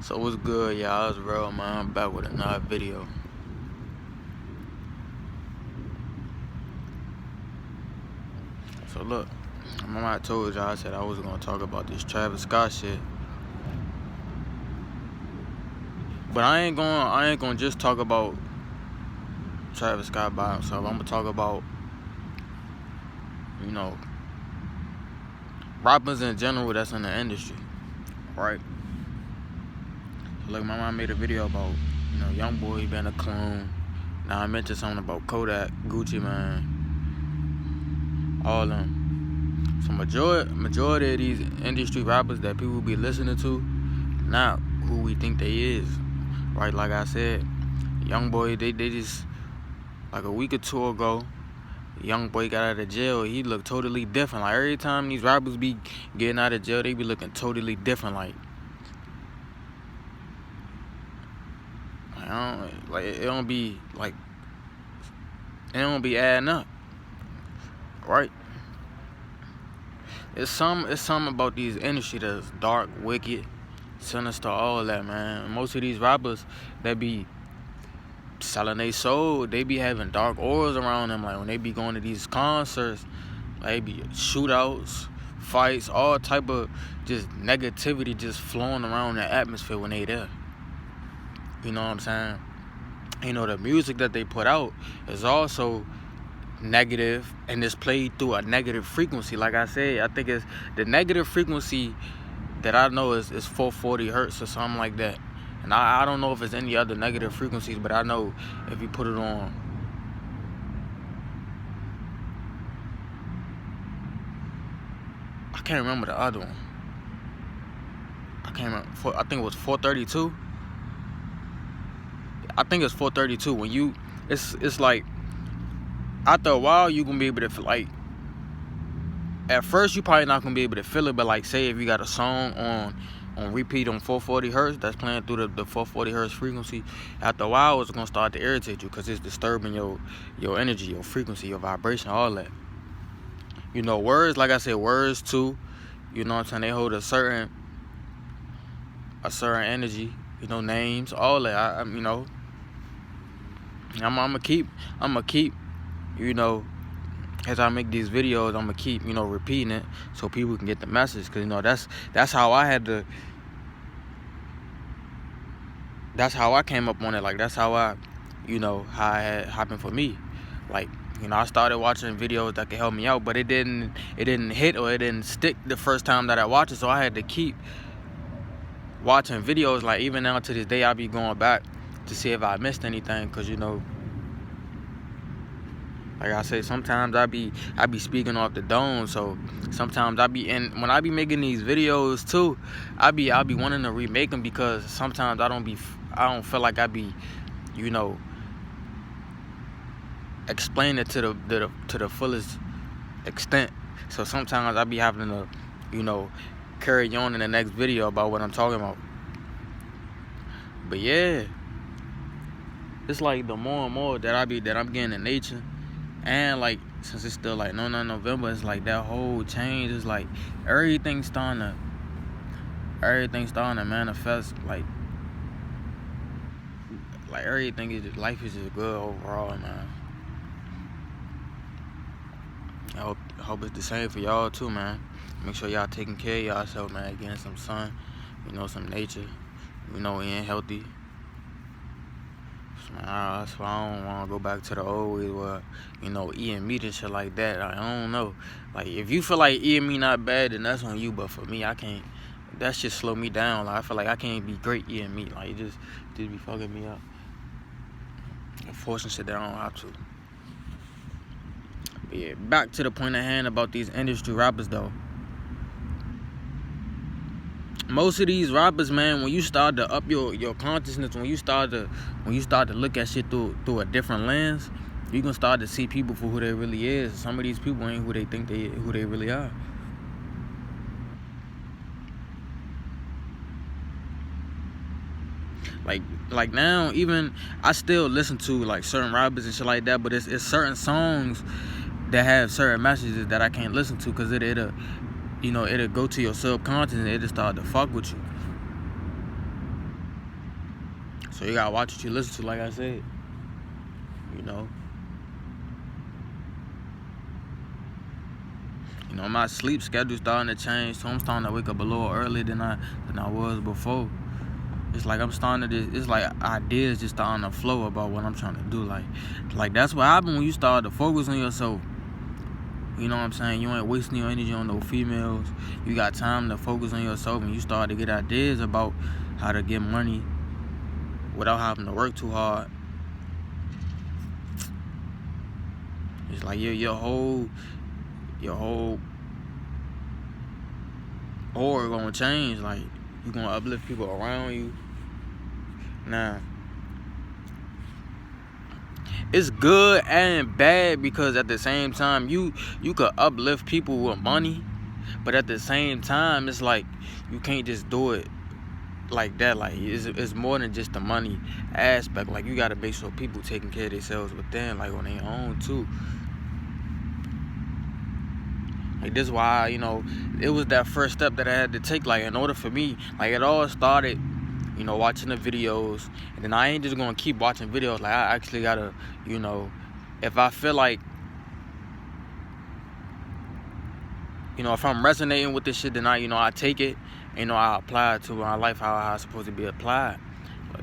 So what's good, y'all? It's real, man. I'm back with another video. So look, remember I told y'all I said I was gonna talk about this Travis Scott shit, but I ain't gonna just talk about Travis Scott by himself. I'm gonna talk about, rappers in general that's in the industry, right? So look, my mom made a video about, YoungBoy being a clone. Now I mentioned something about Kodak, Gucci Mane, all of them. So majority of these industry rappers that people be listening to, not who we think they is, right? Like I said, YoungBoy, they just, like a week or two ago, YoungBoy got out of jail. He looked totally different. Like every time these rappers be getting out of jail, they be looking totally different. Like it don't be adding up, right? It's something about these industry that's dark, wicked, sinister, all that, man. Most of these rappers that be selling their soul, they be having dark auras around them. Like when they be going to these concerts, like they be shootouts, fights, all type of just negativity just flowing around the atmosphere when they there. You know what I'm saying? The music that they put out is also negative, and it's played through a negative frequency. Like I said, I think it's the negative frequency that I know is 440 hertz or something like that. And I don't know if it's any other negative frequencies, but I know if you put it on, I can't remember the other one. I can't remember. I think it was 432. I think it's 432. When you, it's like, after a while, you gonna be able to feel, like, at first you probably not gonna be able to feel it, but like, say if you got a song on repeat on 440 hertz that's playing through the 440 hertz frequency, after a while it's gonna start to irritate you because it's disturbing your energy, your frequency, your vibration, all that. Words, like I said, words too, you know what I'm saying, they hold a certain energy, names, all that. I'm gonna keep, as I make these videos, I'm gonna keep, repeating it so people can get the message. Because, that's how I had to, that's how I came up on it. Like, that's how how it had happened for me. Like, I started watching videos that could help me out, but it didn't hit, or it didn't stick the first time that I watched it. So I had to keep watching videos. Like, even now to this day, I be going back to see if I missed anything. Because, like I say, sometimes I be speaking off the dome, so sometimes when I be making these videos too, I be wanting to remake them, because sometimes I don't feel like I be, explain it to the fullest extent. So sometimes I be having to, carry on in the next video about what I'm talking about. But yeah, it's like the more and more that I'm getting in nature. And like, since it's still like no November, it's like that whole change is like everything's starting to manifest. Like everything is life is just good overall, man. I hope it's the same for y'all too, man. Make sure y'all taking care of y'allself, man. Getting some sun, some nature. We ain't healthy. Man, that's why I don't want to go back to the old ways where, eating meat and shit like that. I don't know. Like, if you feel like eating meat not bad, then that's on you. But for me, I can't. That shit slow me down. Like, I feel like I can't be great eating meat. Like, it just be fucking me up. And forcing shit that I don't have to. But yeah, back to the point at hand about these industry rappers, though. Most of these rappers, man, when you start to up your consciousness, when you start to look at shit through a different lens, you can start to see people for who they really is. Some of these people ain't who they think who they really are. Like now, even I still listen to like certain rappers and shit like that, but it's certain songs that have certain messages that I can't listen to, because you know, it'll go to your subconscious and it'll start to fuck with you. So you gotta watch what you listen to, like I said. You know. You know, my sleep schedule starting to change, so I'm starting to wake up a little earlier than I was before. It's like I'm starting to, it's like ideas just starting to flow about what I'm trying to do. Like that's what happens when you start to focus on yourself. You know what I'm saying? You ain't wasting your energy on no females. You got time to focus on yourself, and you start to get ideas about how to get money without having to work too hard. It's like your whole aura gonna change. Like, you gonna uplift people around you. Now, it's good and bad, because at the same time you could uplift people with money, but at the same time it's like you can't just do it like that. Like, it's more than just the money aspect. Like, you gotta make sure people taking care of themselves within, like, on their own too. Like, this is why, you know, it was that first step that I had to take. Like, in order for me, like, it all started, you know, watching the videos. And then I ain't just gonna keep watching videos. Like, I actually gotta, you know, if I feel like, you know, if I'm resonating with this shit, then I take it, and, you know, I apply it to my life how it's supposed to be applied.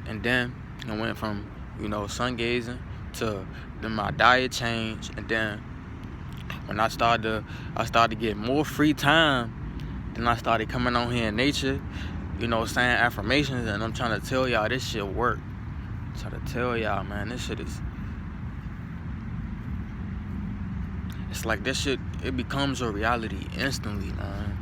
And then I went from, you know, sun gazing to then my diet changed, and then when I started to get more free time, then I started coming on here in nature, you know, saying affirmations, and I'm trying to tell y'all this shit work. I'm trying to tell y'all, man, this shit is, it's like this shit, it becomes a reality instantly, man.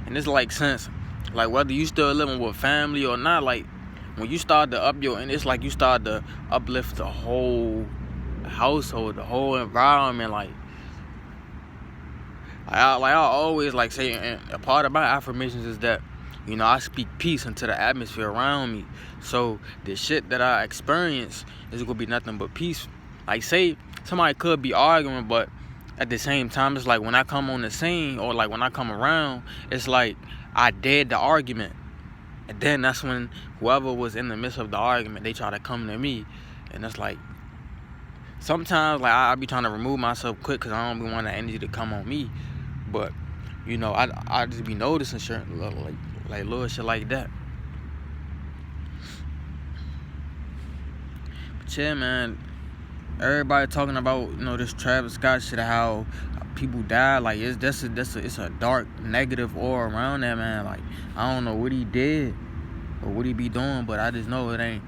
And it's like, since, like, whether you still living with family or not, like, when you start to and it's like you start to uplift the whole household, the whole environment. Like I always like say, and a part of my affirmations is that, you know, I speak peace into the atmosphere around me. So the shit that I experience is gonna be nothing but peace. Like, say somebody could be arguing, but at the same time, it's like when I come on the scene, or like when I come around, it's like I dead the argument. And then that's when whoever was in the midst of the argument, they try to come to me. And it's like, sometimes, like, I be trying to remove myself quick, because I don't be wanting that energy to come on me. But, you know, I just be noticing shit, like little shit like that. But yeah, man, everybody talking about, you know, this Travis Scott shit, how people die. Like, it's a dark, negative aura around that man. Like, I don't know what he did or what he be doing, but I just know it ain't.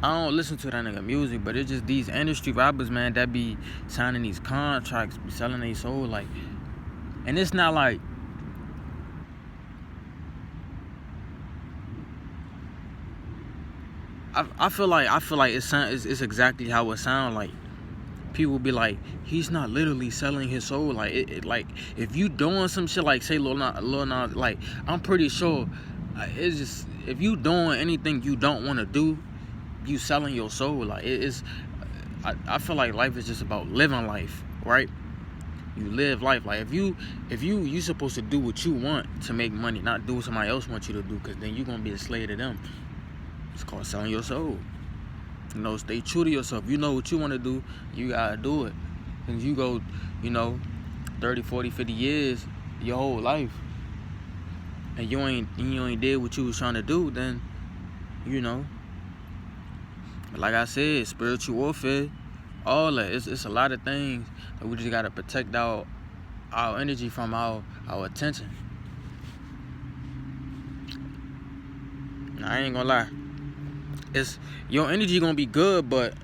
I don't listen to that nigga music, but it's just these industry rappers, man, that be signing these contracts, be selling their soul, like, and it's not like, I feel like it's exactly how it sound. Like, people be like, he's not literally selling his soul. Like, it like, if you doing some shit, like, say Lil Nas, like, I'm pretty sure it's just, if you doing anything you don't want to do, you selling your soul. Like, I feel like life is just about living life, right? You live life. Like, if you supposed to do what you want to make money, not do what somebody else wants you to do, because then you're gonna be a slave to them. It's called selling your soul. You know, stay true to yourself. You know what you want to do, you gotta do it. And you go, you know, 30, 40, 50 years, your whole life, and you ain't did what you was trying to do, then, you know, like I said, spiritual warfare, all that. It's a lot of things that we just gotta protect our energy from, our attention. I ain't gonna lie. It's your energy gonna be good, but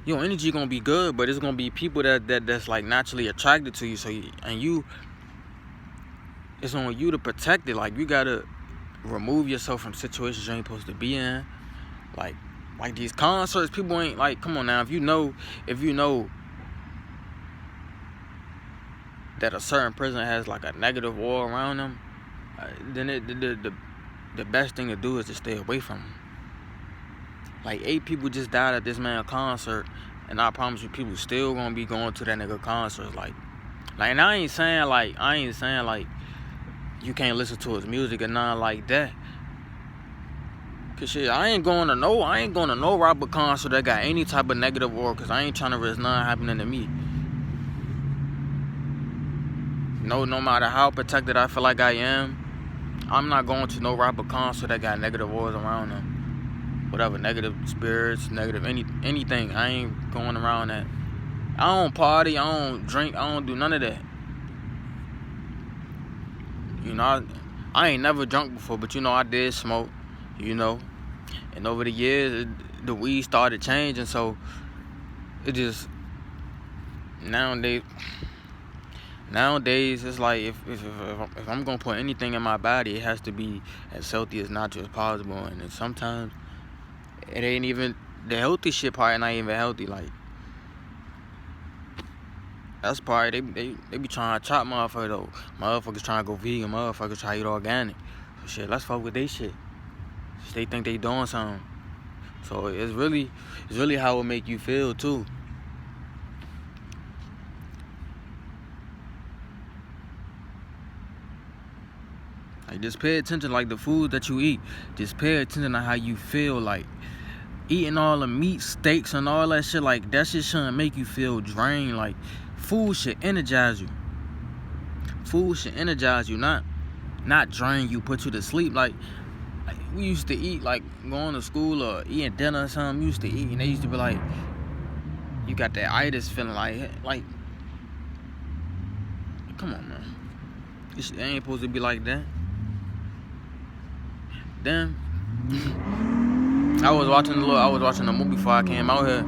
it's gonna be people that's like naturally attracted to you. So it's on you to protect it. Like, you gotta remove yourself from situations you ain't supposed to be in. Like these concerts, people ain't like, come on now. If you know that a certain person has like a negative aura around them, then the best thing to do is to stay away from them. Like, 8 people just died at this man's concert, And I promise you, people still gonna be going to that nigga concerts. And I ain't saying like you can't listen to his music or nothing like that. Cause shit, I ain't going to no rapper concert that got any type of negative aura. Cause I ain't trying to risk nothing happening to me. No matter how protected I feel like I am, I'm not going to no rapper concert that got negative auras around them. Whatever, negative spirits, negative anything. I ain't going around that. I don't party, I don't drink, I don't do none of that. You know, I ain't never drunk before, but I did smoke, And over the years, the weed started changing, so it just, nowadays it's like if I'm gonna put anything in my body, it has to be as healthy as natural as possible. And then sometimes it ain't even the healthy shit. Probably not even healthy. Like that's probably they be trying to chop motherfuckers though. Motherfuckers trying to go vegan. Motherfuckers try to eat organic. So shit, let's fuck with they shit. They think they doing something. So it's really how it make you feel too. Like, just pay attention, like, the food that you eat. Just pay attention to how you feel. Like, eating all the meat, steaks, and all that shit, like, that shit shouldn't make you feel drained. Like, food should energize you. Food should energize you, not drain you, put you to sleep. Like we used to eat, like, going to school or eating dinner or something. We used to eat, and they used to be like, you got that itis feeling, like, come on, man. It ain't supposed to be like that. Then I was watching a movie before I came out here.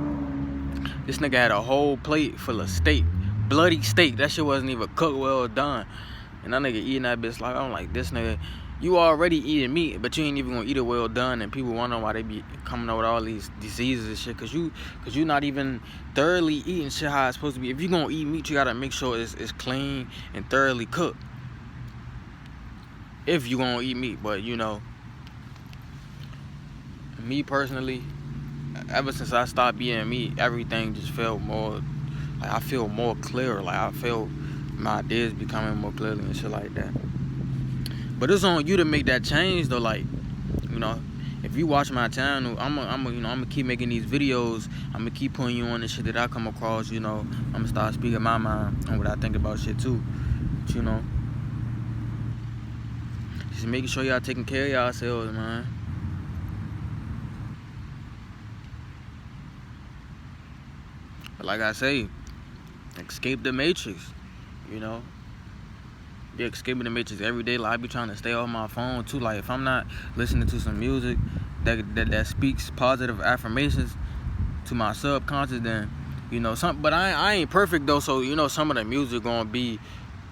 This nigga had a whole plate full of steak, bloody steak. That shit wasn't even cooked well done. And that nigga eating that bitch like, I'm like, this nigga, you already eating meat, but you ain't even gonna eat it well done. And people wondering why they be coming up with all these diseases and shit, cause you not even thoroughly eating shit how it's supposed to be. If you gonna eat meat, you gotta make sure it's clean and thoroughly cooked. If you gonna eat meat, but me personally, ever since I stopped eating meat, everything just felt more, like, I feel more clear. Like, I feel my ideas becoming more clearly and shit like that. But it's on you to make that change though. Like, if you watch my channel, I'm gonna keep making these videos. I'm gonna keep putting you on the shit that I come across. I'm gonna start speaking my mind on what I think about shit too. But, just making sure y'all taking care of yourselves, man. But like I say, escape the matrix. Be escaping the matrix every day. Like, I be trying to stay off my phone too. Like, if I'm not listening to some music that speaks positive affirmations to my subconscious, then but I ain't perfect though. So some of the music gonna be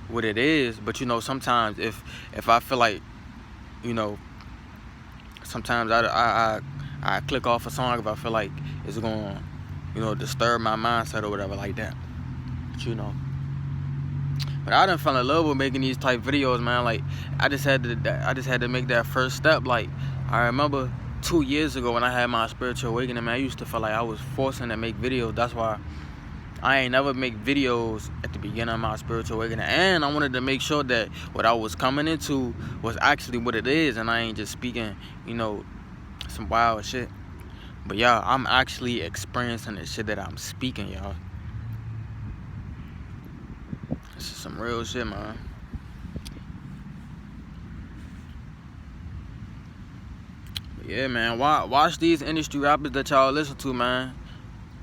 what it is. But sometimes if I feel like sometimes I click off a song if I feel like it's gonna disturb my mindset or whatever like that. But I done fell in love with making these type videos, man. Like, I just had to make that first step. Like, I remember 2 years ago when I had my spiritual awakening, man, I used to feel like I was forcing to make videos. That's why I ain't never make videos at the beginning of my spiritual awakening. And I wanted to make sure that what I was coming into was actually what it is, and I ain't just speaking, some wild shit. But y'all, I'm actually experiencing the shit that I'm speaking, y'all. This is some real shit, man. But yeah, man, watch these industry rappers that y'all listen to, man.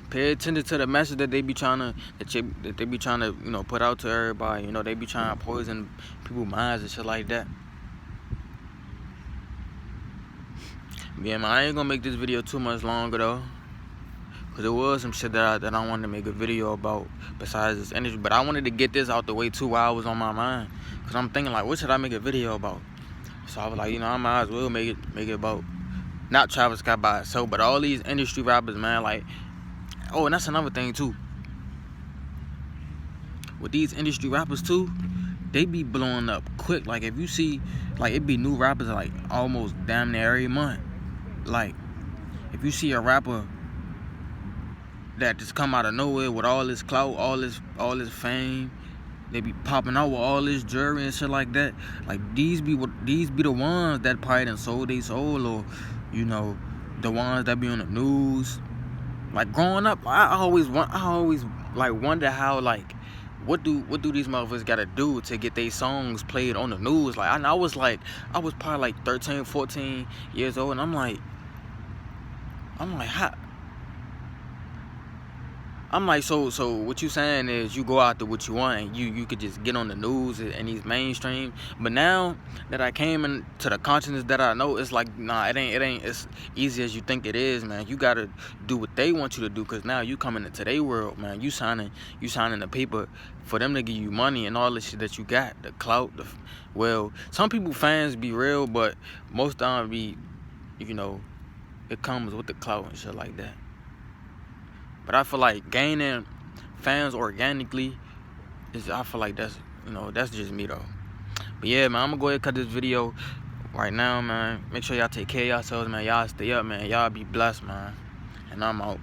Pay attention to the message that they be trying to put out to everybody. They be trying to poison people's minds and shit like that. Yeah, man, I ain't gonna make this video too much longer though, cause there was some shit that I wanted to make a video about besides this industry. But I wanted to get this out the way too while I was on my mind, cause I'm thinking like, what should I make a video about? So I was like, I might as well make it about not Travis Scott by itself, but all these industry rappers, man. Like, oh, and that's another thing too. With these industry rappers too, they be blowing up quick. Like, if you see, like, it be new rappers like almost damn near every month. Like, if you see a rapper that just come out of nowhere with all this clout, all this fame. They be popping out with all this jewelry and shit like that. Like these be the ones that probably done sold their soul, or you know, the ones that be on the news. Like growing up, I always like wonder how, like, what do these motherfuckers gotta do to get their songs played on the news? Like I was probably like 13, 14 years old, and I'm like, how? I'm like, so what you saying is you go after what you want, and you could just get on the news and these mainstream. But now that I came into the consciousness that I know, it's like, nah, it ain't as easy as you think it is, man. You gotta do what they want you to do, cause now you coming into their world, man. You signing the paper for them to give you money and all the shit that you got, the clout. Well, some people fans be real, but most time be, you know, it comes with the clout and shit like that. But I feel like gaining fans organically I feel like that's, you know, that's just me though. But yeah, man, I'm gonna go ahead and cut this video right now, man. Make sure y'all take care of yourselves, man. Y'all stay up, man. Y'all be blessed, man. And I'm out.